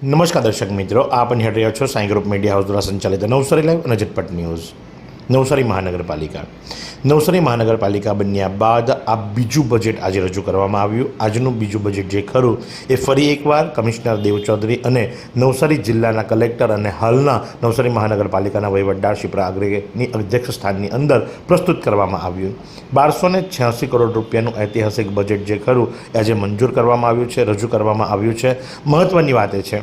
નમસ્કાર દર્શક મિત્રો, આપ નિહાળી રહ્યા છો સાંઈ ગ્રુપ મીડિયા હાઉસ દ્વારા સંચાલિત નવસારી લાઈવ અને ઝટપટ ન્યૂઝ. નવસારી મહાનગરપાલિકા બન્યા બાદ આ બીજું બજેટ આજે રજૂ કરવામાં આવ્યું. આજનું બીજું બજેટ જે ખરું એ ફરી એકવાર કમિશનર દેવ ચૌધરી અને નવસારી જિલ્લાના કલેક્ટર અને હાલના નવસારી મહાનગરપાલિકાના વહીવટદાર શિપ્રા અગ્રેની અધ્યક્ષ સ્થાનની અંદર પ્રસ્તુત કરવામાં આવ્યું. 1286 કરોડ રૂપિયાનું ઐતિહાસિક બજેટ જે ખરું એ આજે મંજૂર કરવામાં આવ્યું છે, રજૂ કરવામાં આવ્યું છે. મહત્ત્વની વાત એ છે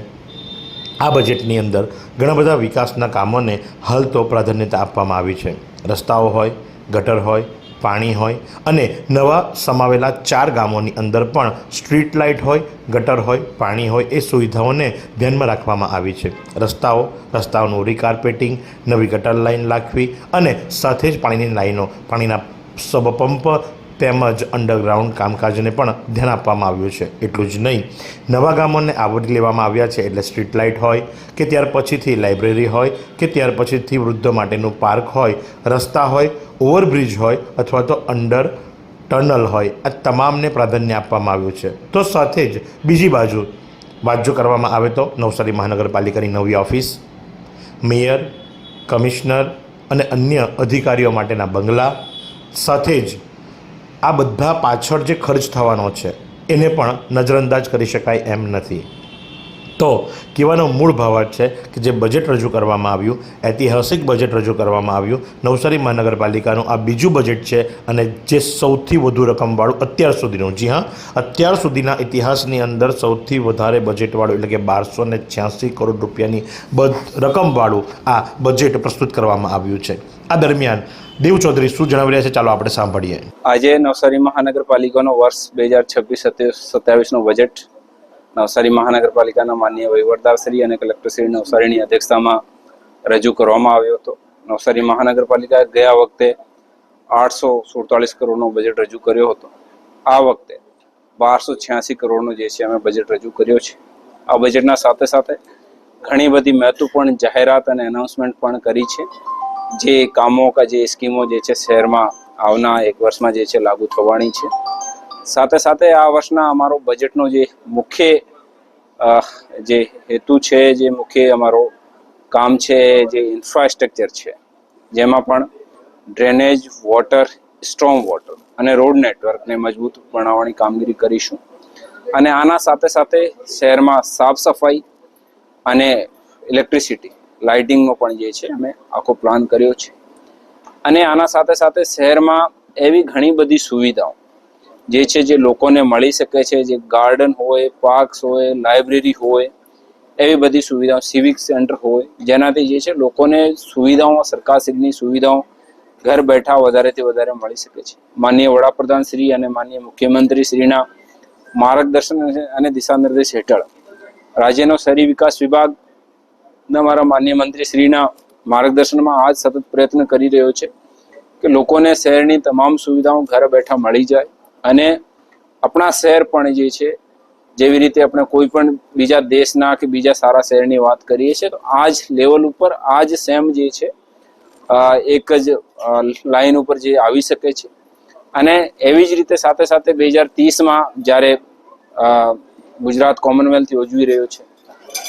આ બજેટની અંદર ઘણા બધા વિકાસના કામોને હાલ તો પ્રાધાન્યતા આપવામાં આવી છે. રસ્તાઓ હોય, ગટર હોય, પાણી હોય અને નવા સમાવેલા 4 ગામોની અંદર પણ સ્ટ્રીટ લાઇટ હોય, ગટર હોય, પાણી હોય એ સુવિધાઓને ધ્યાનમાં રાખવામાં આવી છે. રસ્તાઓનું રીકાર્પેટિંગ, નવી ગટર લાઇન નાખવી અને સાથે જ પાણીની લાઈનો, પાણીના સબપંપ તેમજ અંડરગ્રાઉન્ડ કામકાજને પણ ધ્યાન આપવામાં આવ્યું છે. એટલું જ નહીં, નવા ગામોને આવરી લેવામાં આવ્યા છે. એટલે સ્ટ્રીટ લાઇટ હોય કે ત્યાર પછીથી લાઇબ્રેરી હોય કે ત્યાર પછીથી વૃદ્ધો માટેનું પાર્ક હોય, રસ્તા હોય, ઓવરબ્રિજ હોય અથવા તો અંડર ટનલ હોય, આ તમામને પ્રાધાન્ય આપવામાં આવ્યું છે. તો સાથે જ બીજી બાજુ વાત જો કરવામાં આવે તો નવસારી મહાનગરપાલિકાની નવી ઓફિસ, મેયર, કમિશનર અને અન્ય અધિકારીઓ માટેના બંગલા, સાથે જ આ બધા પાછળ જે ખર્ચ થવાનો છે એને પણ નજરઅંદાજ કરી શકાય એમ નથી. તો કહેવાનો મૂળ ભાવાર્થ છે કે જે બજેટ રજૂ કરવામાં આવ્યું, ઐતિહાસિક બજેટ રજૂ કરવામાં આવ્યું, નવસારી મહાનગરપાલિકાનું આ બીજું બજેટ છે અને જે સૌથી વધુ રકમવાળું અત્યાર સુધીનું, જી હા, અત્યાર સુધીના ઇતિહાસની અંદર સૌથી વધારે બજેટવાળું એટલે કે 1286 કરોડ રૂપિયાની રકમવાળું આ બજેટ પ્રસ્તુત કરવામાં આવ્યું છે. આ દરમિયાન દેવ ચૌધરી શું જણાવી રહ્યા છે, ચાલો આપણે સાંભળીએ. આજે નવસારી મહાનગરપાલિકાનો વર્ષ 2026-27નું બજેટ નવસારી મહાનગરપાલિકાના માનનીય વહીવટદારશ્રી અને કલેક્ટરશ્રી નવસારીની અધ્યક્ષતામાં રજૂ કરવામાં આવ્યો હતો. નવસારી મહાનગરપાલિકાએ ગયા વખતે 847 કરોડનો બજેટ રજૂ કર્યો હતો. આ વખતે 1286 કરોડનો જે છે અમે બજેટ રજૂ કર્યો છે. આ બજેટના સાથે સાથે ઘણી બધી મહત્વપૂર્ણ જાહેરાત અને એનાઉન્સમેન્ટ પણ કરી છે. જે કામો જે સ્કીમો જે છે શહેરમાં આવના 1 વર્ષમાં જે છે લાગુ થવાની છે. સાથે સાથે આ વર્ષના અમારો બજેટનો જે મુખ્ય જે હેતુ છે, જે મુખ્ય અમારો કામ છે, જે ઇન્ફ્રાસ્ટ્રક્ચર છે, જેમાં પણ ડ્રેનેજ, વોટર, સ્ટ્રોમ વોટર અને રોડ નેટવર્કને મજબૂત બનાવવાની કામગીરી કરીશું. અને આના સાથે સાથે શહેરમાં સાફ સફાઈ અને ઇલેક્ટ્રિસિટી, લાઇટિંગનો પણ જે છે અમે આખો પ્લાન કર્યો છે. અને આના સાથે સાથે શહેરમાં એવી ઘણી બધી સુવિધાઓ જે છે જે લોકોને મળી શકે છે, જે ગાર્ડન હોય, પાર્ક્સ હોય, લાઇબ્રેરી હોય, એવી બધી સુવિધાઓ, સિવિક સેન્ટર હોય, જેનાથી જે છે લોકોને સુવિધાઓ, સરકારશ્રીની સુવિધાઓ ઘર બેઠા વધારેથી વધારે મળી શકે છે. માનનીય વડાપ્રધાન શ્રી અને માનનીય મુખ્યમંત્રી શ્રીના માર્ગદર્શન અને દિશાનિર્દેશ હેઠળ રાજ્યનો શહેરી વિકાસ વિભાગ અમારા માનનીય મંત્રી શ્રીના માર્ગદર્શનમાં આજ સતત પ્રયત્ન કરી રહ્યો છે કે લોકોને શહેરની તમામ સુવિધાઓ ઘરે બેઠા મળી જાય. અને આપણા શહેર પણ જે છે, જેવી રીતે આપણે કોઈ પણ બીજા દેશના કે બીજા સારા શહેરની વાત કરીએ છીએ, તો આ જ લેવલ ઉપર આ જ સેમ જે છે એક જ લાઈન ઉપર જે આવી શકે છે. અને એવી જ રીતે સાથે સાથે 2030માં જ્યારે ગુજરાત કોમનવેલ્થ યોજવી રહ્યો છે,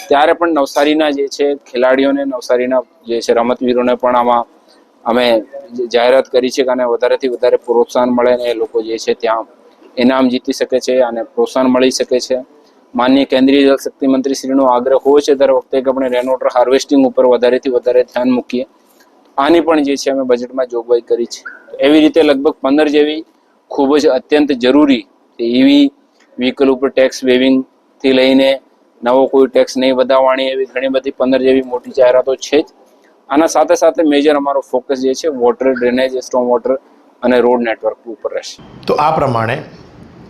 ત્યારે પણ નવસારીના જે છે ખેલાડીઓને, નવસારીના જે છે રમતવીરોને પણ આમાં અમે જાહેરાત કરી છે કે આને વધારેથી વધારે પ્રોત્સાહન મળે અને એ લોકો જે છે ત્યાં ઇનામ જીતી શકે છે અને પ્રોત્સાહન મળી શકે છે. માનનીય કેન્દ્રીય જળશક્તિ મંત્રી શ્રીનો આગ્રહ હોય છે દર વખતે કે આપણે રેન વોટર હાર્વેસ્ટિંગ ઉપર વધારેથી વધારે ધ્યાન મૂકીએ. આની પણ જે છે અમે બજેટમાં જોગવાઈ કરી છે. એવી રીતે લગભગ 15 જેવી ખૂબ જ અત્યંત જરૂરી એવી વ્હીકલ ઉપર ટેક્સ વેવિંગથી લઈને નવો કોઈ ટેક્સ નહીં વધારવાની, એવી ઘણી બધી 15 જેવી મોટી જાહેરાતો છે જ. આના સાથે સાથે મેજર અમારો ફોકસ જે છે વોટર, ડ્રેનેજ, સ્ટ્રોમ વોટર અને રોડ નેટવર્ક ઉપર રહેશે. તો આ પ્રમાણે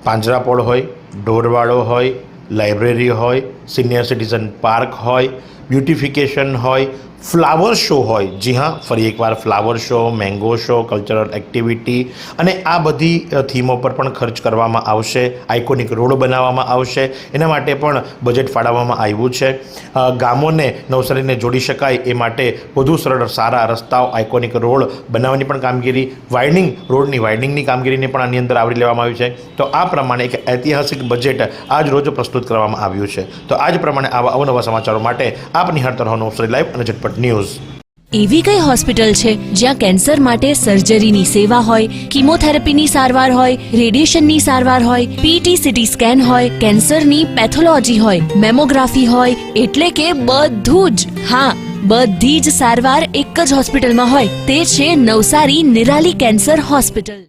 પાંજરાપોળ હોય, ઢોરવાડો હોય, લાઇબ્રેરી હોય, સિનિયર સિટીઝન પાર્ક હોય, બ્યુટિફિકેશન હોય, ફ્લાવર શો હોય, જી હા, ફરી એકવાર flower show, mango show, cultural activity અને આ બધી થીમો પર પણ ખર્ચ કરવામાં આવશે. આઇકોનિક રોડ બનાવવામાં આવશે, એના માટે પણ બજેટ ફાળવવામાં આવ્યું છે. ગામોને નવસારીને જોડી શકાય એ માટે વધુ સરળ સારા રસ્તાઓ, આઇકોનિક રોડ બનાવવાની પણ કામગીરી, રોડની વાઇડનિંગની કામગીરીને પણ આની અંદર આવરી લેવામાં આવી છે. તો આ પ્રમાણે એક ઐતિહાસિક બજેટ આજ રોજ પ્રસ્તુત કરવામાં આવ્યું છે. તો આજ પ્રમાણે આવા અવનવા સમાચારો માટે આપ નિહાળતા રહો નવસારી લાઈવ અને ઝટપટ ન્યૂઝ. એવી કઈ હોસ્પિટલ છે જ્યાં કેન્સર માટે સર્જરીની સેવા હોય, કિમોથેરાપીની સારવાર હોય, રેડિયેશનની સારવાર હોય, પીટી સીટી સ્કેન હોય, કેન્સરની પેથોલોજી હોય, મેમોગ્રાફી હોય, એટલે કે બધું જ. હા, બધી જ સારવાર એક જ હોસ્પિટલમાં હોય. તે છે નવસારી નિરાલી કેન્સર હોસ્પિટલ.